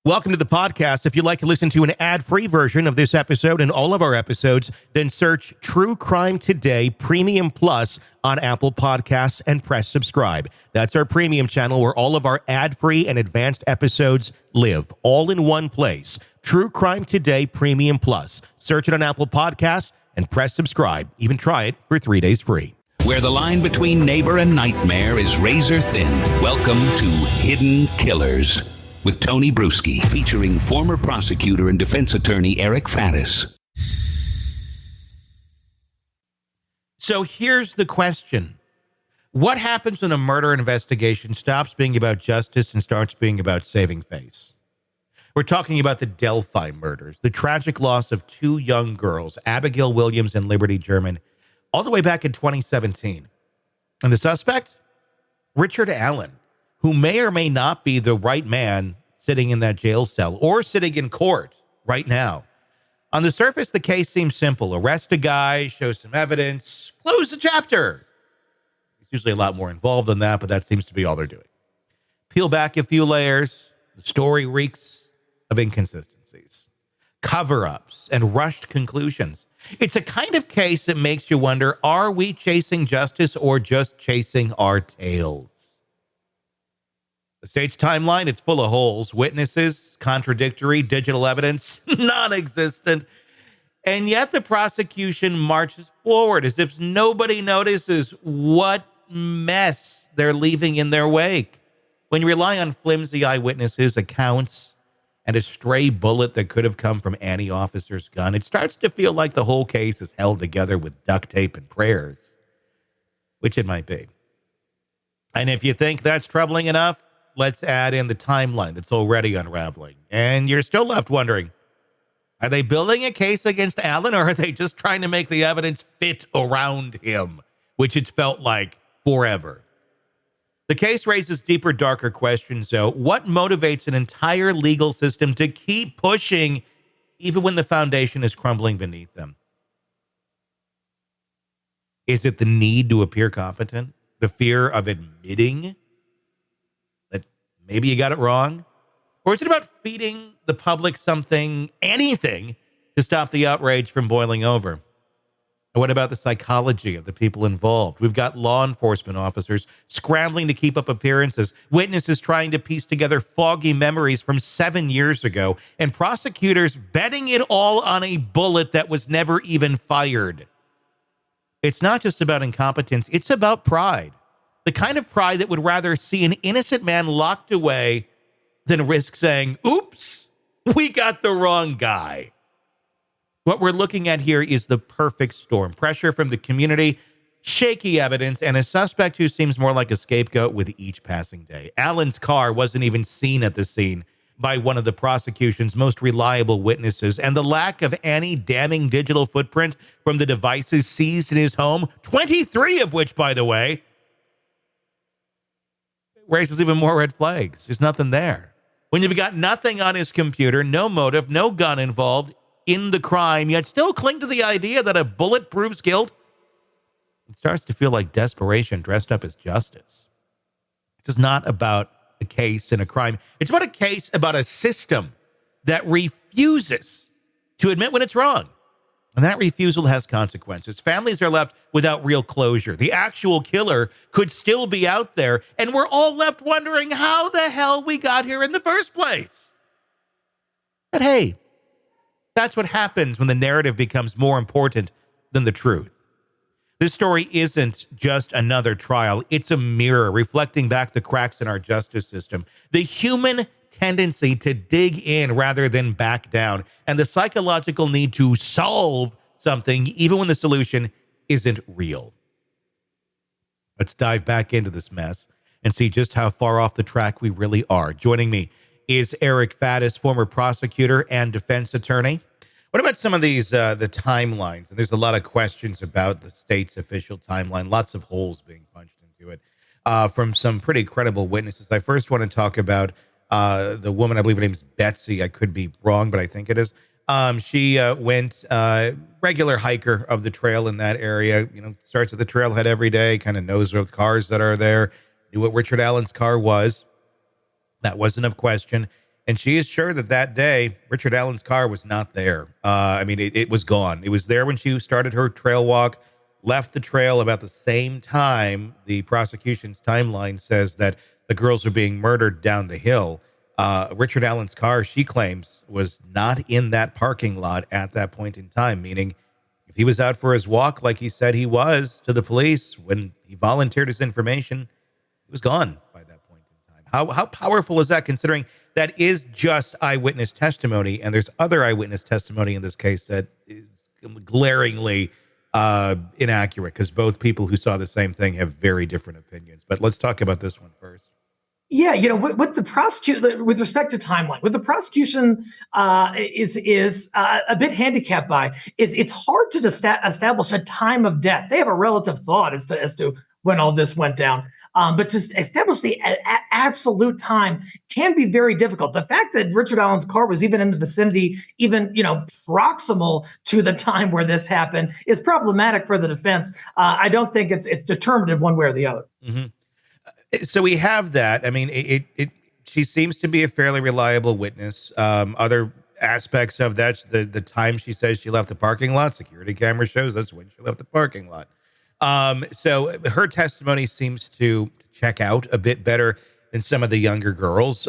Welcome to the podcast. If you'd like to listen to an ad-free version of this episode and all of our episodes, then search True Crime Today Premium Plus on Apple Podcasts and press subscribe. That's our premium channel where all of our ad-free and advanced episodes live, all in one place. True Crime Today Premium Plus. Search it on Apple Podcasts and press subscribe. Even try it for 3 days free. Where the line between neighbor and nightmare is razor thin. Welcome to Hidden Killers with Tony Bruschi, featuring former prosecutor and defense attorney Eric Faddis. So here's the question. What happens when a murder investigation stops being about justice and starts being about saving face? We're talking about the Delphi murders, the tragic loss of two young girls, Abigail Williams and Liberty German, all the way back in 2017. And the suspect? Richard Allen, who may or may not be the right man sitting in that jail cell or sitting in court right now. On the surface, the case seems simple. Arrest a guy, show some evidence, close the chapter. There's usually a lot more involved than that, but that seems to be all they're doing. Peel back a few layers, the story reeks of inconsistencies, cover-ups, and rushed conclusions. It's a kind of case that makes you wonder, are we chasing justice or just chasing our tails? The state's timeline, it's full of holes, witnesses, contradictory, digital evidence, non-existent. And yet the prosecution marches forward as if nobody notices what mess they're leaving in their wake. When you rely on flimsy eyewitnesses, accounts, and a stray bullet that could have come from any officer's gun, it starts to feel like the whole case is held together with duct tape and prayers, which it might be. And if you think that's troubling enough, let's add in the timeline that's already unraveling. And you're still left wondering, are they building a case against Allen, or are they just trying to make the evidence fit around him, which it's felt like forever? The case raises deeper, darker questions, though. What motivates an entire legal system to keep pushing even when the foundation is crumbling beneath them? Is it the need to appear competent? The fear of admitting that maybe you got it wrong? Or is it about feeding the public something, anything, to stop the outrage from boiling over? And what about the psychology of the people involved? We've got law enforcement officers scrambling to keep up appearances, witnesses trying to piece together foggy memories from 7 years ago, and prosecutors betting it all on a bullet that was never even fired. It's not just about incompetence, it's about pride. The kind of pride that would rather see an innocent man locked away than risk saying, oops, we got the wrong guy. What we're looking at here is the perfect storm. Pressure from the community, shaky evidence, and a suspect who seems more like a scapegoat with each passing day. Allen's car wasn't even seen at the scene by one of the prosecution's most reliable witnesses, and the lack of any damning digital footprint from the devices seized in his home, 23 of which, by the way, raises even more red flags. There's nothing there. When you've got nothing on his computer, no motive, no gun involved in the crime, yet still cling to the idea that a bullet proves guilt, it starts to feel like desperation dressed up as justice. This is not about a case and a crime. It's about a case about a system that refuses to admit when it's wrong. And that refusal has consequences. Families are left without real closure. The actual killer could still be out there, and we're all left wondering how the hell we got here in the first place. But hey, that's what happens when the narrative becomes more important than the truth. This story isn't just another trial. It's a mirror reflecting back the cracks in our justice system, the human tendency to dig in rather than back down, and the psychological need to solve something even when the solution isn't real. Let's dive back into this mess and see just how far off the track we really are. Joining me is Eric Faddis, former prosecutor and defense attorney. What about some of these, the timelines? And there's a lot of questions about the state's official timeline, lots of holes being punched into it from some pretty credible witnesses. I first want to talk about the woman, I believe her name is Betsy. I could be wrong, but I think it is. She went regular hiker of the trail in that area, starts at the trailhead every day, kind of knows what cars that are there, knew what Richard Allen's car was. That wasn't a question. And she is sure that that day, Richard Allen's car was not there. It was gone. It was there when she started her trail walk, left the trail about the same time the prosecution's timeline says that the girls are being murdered down the hill. Richard Allen's car, she claims, was not in that parking lot at that point in time, meaning if he was out for his walk like he said he was to the police when he volunteered his information, he was gone by that point in time. How powerful is that, considering that is just eyewitness testimony, and there's other eyewitness testimony in this case that is glaringly inaccurate, because both people who saw the same thing have very different opinions. But let's talk about this one first. Yeah, with the prosecution, with respect to timeline, what the prosecution is a bit handicapped by is it's hard to establish a time of death. They have a relative thought as to when all this went down. But to establish the absolute time can be very difficult. The fact that Richard Allen's car was even in the vicinity, even proximal to the time where this happened, is problematic for the defense. I don't think it's determinative one way or the other. Mm-hmm. So we have that. I mean, she seems to be a fairly reliable witness. Other aspects of that, the time she says she left the parking lot, security camera shows that's when she left the parking lot. So her testimony seems to check out a bit better than some of the younger girls.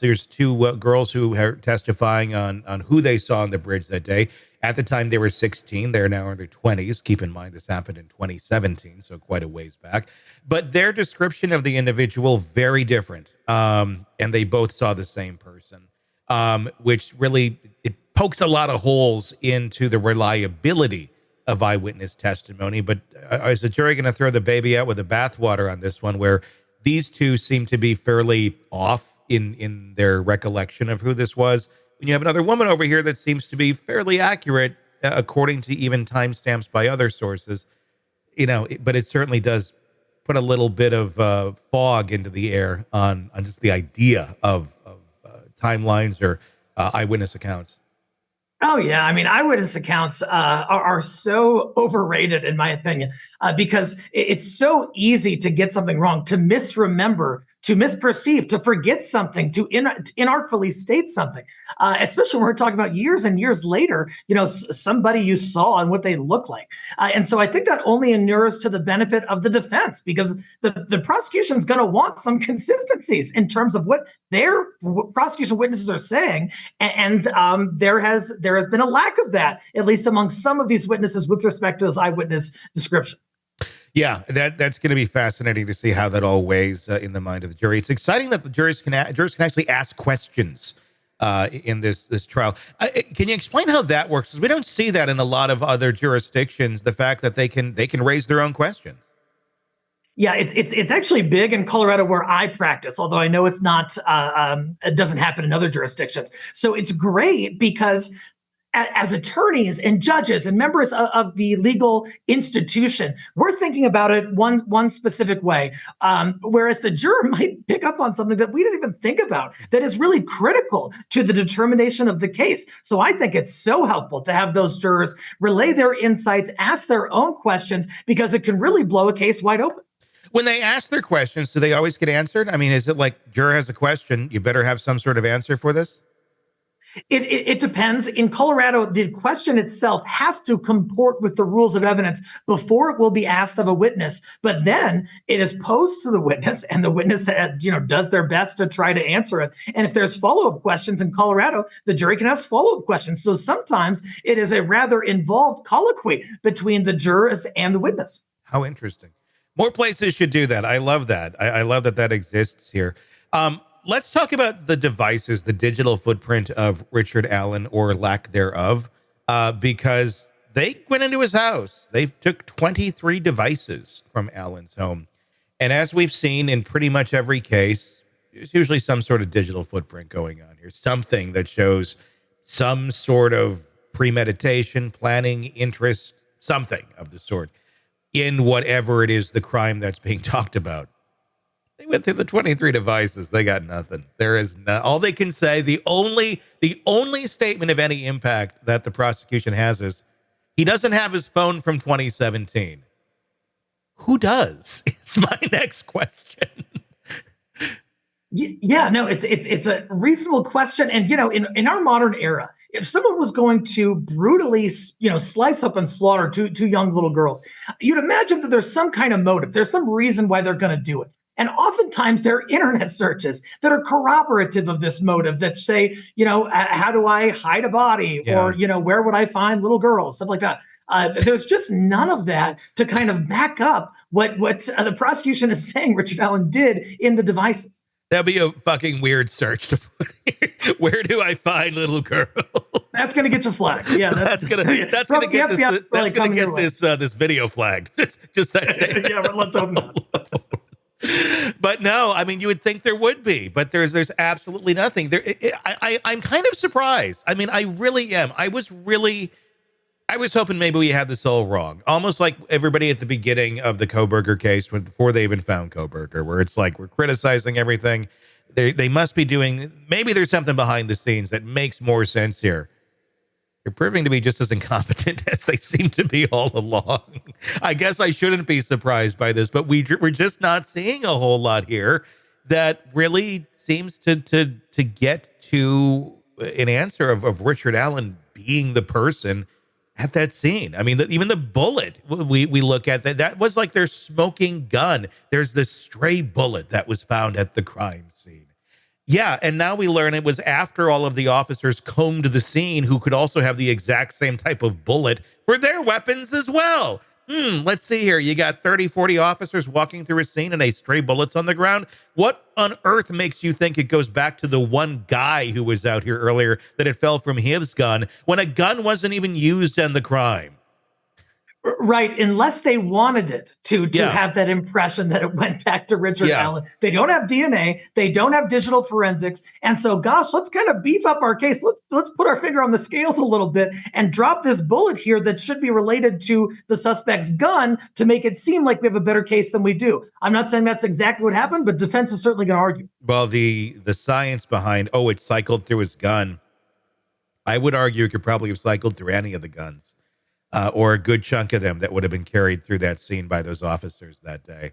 There's two girls who are testifying on who they saw on the bridge that day. At the time, they were 16. They're now in their 20s. Keep in mind, this happened in 2017, so quite a ways back. But their description of the individual, very different. And they both saw the same person, which really it pokes a lot of holes into the reliability of eyewitness testimony. But is the jury going to throw the baby out with the bathwater on this one, where these two seem to be fairly off in their recollection of who this was, when you have another woman over here that seems to be fairly accurate, according to even timestamps by other sources? But it certainly does put a little bit of fog into the air on just the idea of timelines or eyewitness accounts. Oh, yeah. I mean, eyewitness accounts are so overrated, in my opinion, because it's so easy to get something wrong, to misremember, to misperceive, to forget something, to inartfully state something, especially when we're talking about years and years later, somebody you saw and what they look like. And so I think that only inures to the benefit of the defense, because the prosecution is going to want some consistencies in terms of what their prosecution witnesses are saying. And there has been a lack of that, at least among some of these witnesses, with respect to this eyewitness description. Yeah, that's going to be fascinating to see how that all weighs in the mind of the jury. It's exciting that the jurors can actually ask questions in this trial. Can you explain how that works? Because we don't see that in a lot of other jurisdictions. The fact that they can raise their own questions. Yeah, it's actually big in Colorado, where I practice, although I know it's not. It doesn't happen in other jurisdictions. So it's great because as attorneys and judges and members of the legal institution, we're thinking about it one specific way, whereas the juror might pick up on something that we didn't even think about that is really critical to the determination of the case. So I think it's so helpful to have those jurors relay their insights, ask their own questions, because it can really blow a case wide open. When they ask their questions, do they always get answered? I mean, is it like, juror has a question, you better have some sort of answer for this? It depends. In Colorado, the question itself has to comport with the rules of evidence before it will be asked of a witness. But then it is posed to the witness, and the witness, does their best to try to answer it. And if there's follow-up questions in Colorado, the jury can ask follow-up questions. So sometimes it is a rather involved colloquy between the jurors and the witness. How interesting. More places should do that. I love that. I love that exists here. Let's talk about the devices, the digital footprint of Richard Allen, or lack thereof, because they went into his house. They took 23 devices from Allen's home. And as we've seen in pretty much every case, there's usually some sort of digital footprint going on here, something that shows some sort of premeditation, planning, interest, something of the sort in whatever it is the crime that's being talked about. They went through the 23 devices. They got nothing. There is no, all they can say. The only statement of any impact that the prosecution has is he doesn't have his phone from 2017. Who does? Is my next question. Yeah, no, it's a reasonable question, and in our modern era, if someone was going to brutally, slice up and slaughter two young little girls, you'd imagine that there's some kind of motive, there's some reason why they're going to do it, and oftentimes there are internet searches that are corroborative of this motive that say, how do I hide a body, Yeah. or where would I find little girls, stuff like that. There's just none of that to kind of back up what the prosecution is saying Richard Allen did in the devices. That'd be a fucking weird search to put here. Where do I find little girl? That's gonna get you flagged. Yeah, that's gonna get this video flagged. Just that statement. Yeah, but let's hope not. But no, I mean, you would think there would be, but there's absolutely nothing there. I'm kind of surprised. I mean, I really am. I was hoping maybe we had this all wrong. Almost like everybody at the beginning of the Kohberger case, before they even found Kohberger, where it's like we're criticizing everything. They must be doing, maybe there's something behind the scenes that makes more sense here. They're proving to be just as incompetent as they seem to be all along. I guess I shouldn't be surprised by this, but we're just not seeing a whole lot here that really seems to get to an answer of Richard Allen being the person at that scene. I mean, even the bullet we look at, that was like their smoking gun. There's this stray bullet that was found at the crime scene. Yeah, and now we learn it was after all of the officers combed the scene who could also have the exact same type of bullet for their weapons as well. Let's see here. You got 30, 40 officers walking through a scene and stray bullets on the ground. What on earth makes you think it goes back to the one guy who was out here earlier that it fell from his gun when a gun wasn't even used in the crime? Right, unless they wanted it to have that impression that it went back to Richard Allen. They don't have DNA, they don't have digital forensics, and so gosh, let's kind of beef up our case. Let's put our finger on the scales a little bit and drop this bullet here that should be related to the suspect's gun to make it seem like we have a better case than we do. I'm not saying that's exactly what happened, but defense is certainly going to argue. Well, the science behind, it cycled through his gun, I would argue it could probably have cycled through any of the guns. Or a good chunk of them that would have been carried through that scene by those officers that day.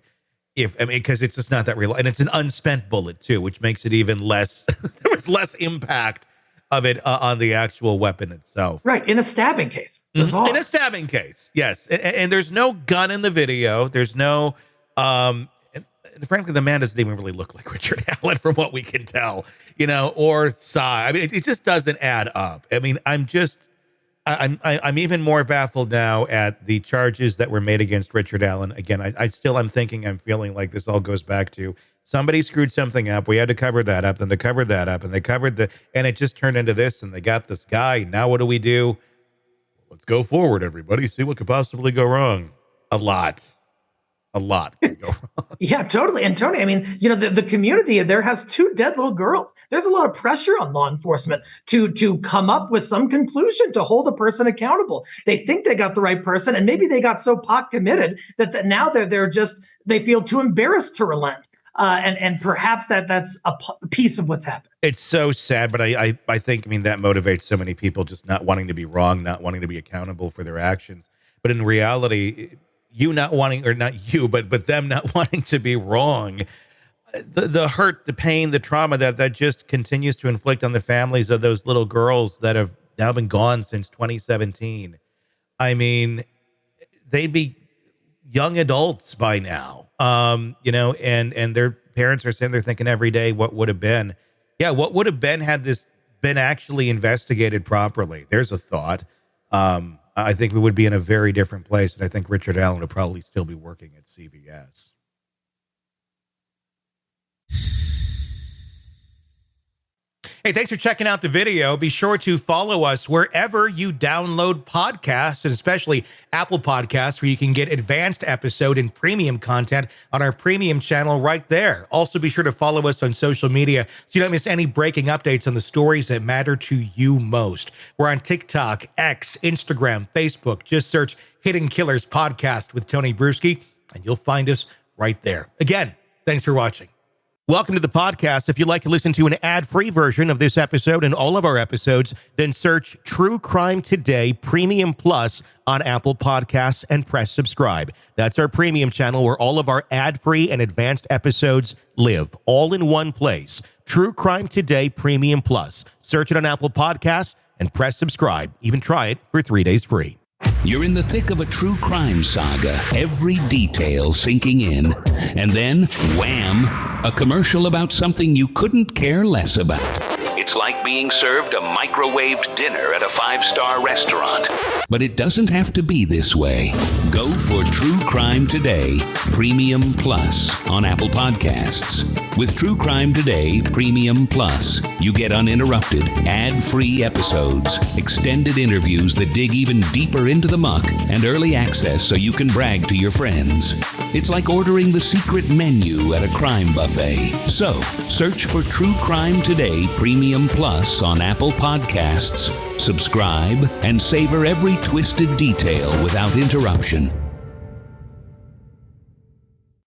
Because it's just not that real. And it's an unspent bullet, too, which makes it even less, there was less impact of it on the actual weapon itself. Right, in a stabbing case. That's all. In a stabbing case, yes. And there's no gun in the video. There's no, and frankly, the man doesn't even really look like Richard Allen from what we can tell, or Cy. I mean, it just doesn't add up. I mean, I'm even more baffled now at the charges that were made against Richard Allen. Again, I'm feeling like this all goes back to somebody screwed something up. We had to cover that up, then to cover that up, and they covered and it just turned into this, and they got this guy. Now what do we do? Let's go forward, everybody. See what could possibly go wrong. A lot could go wrong. Yeah, totally. And Tony, I mean, the community there has two dead little girls. There's a lot of pressure on law enforcement to come up with some conclusion to hold a person accountable. They think they got the right person, and maybe they got so pot committed that now they feel too embarrassed to relent. And perhaps that's a piece of what's happened. It's so sad, but I think, that motivates so many people just not wanting to be wrong, not wanting to be accountable for their actions. But in reality, you not wanting, or not you, but them not wanting to be wrong, the hurt, the pain, the trauma that just continues to inflict on the families of those little girls that have now been gone since 2017. I mean, they'd be young adults by now, and their parents are sitting there thinking every day, what would have been? Yeah, what would have been had this been actually investigated properly? There's a thought. I think we would be in a very different place, and I think Richard Allen would probably still be working at CVS. Hey, thanks for checking out the video. Be sure to follow us wherever you download podcasts, and especially Apple Podcasts, where you can get advanced episode and premium content on our premium channel right there. Also, be sure to follow us on social media so you don't miss any breaking updates on the stories that matter to you most. We're on TikTok, X, Instagram, Facebook. Just search Hidden Killers Podcast with Tony Bruschi, and you'll find us right there. Again, thanks for watching. Welcome to the podcast. If you'd like to listen to an ad-free version of this episode and all of our episodes, then search True Crime Today Premium Plus on Apple Podcasts and press subscribe. That's our premium channel where all of our ad-free and advanced episodes live, all in one place. True Crime Today Premium Plus. Search it on Apple Podcasts and press subscribe. Even try it for 3 days free. You're in the thick of a true crime saga, every detail sinking in, and then, wham, a commercial about something you couldn't care less about. It's like being served a microwaved dinner at a 5-star restaurant. But it doesn't have to be this way. Go for True Crime Today Premium Plus on Apple Podcasts. With True Crime Today Premium Plus, you get uninterrupted, ad-free episodes, extended interviews that dig even deeper into the muck, and early access so you can brag to your friends. It's like ordering the secret menu at a crime buffet. So, search for True Crime Today Premium Plus on Apple Podcasts, subscribe, and savor every twisted detail without interruption.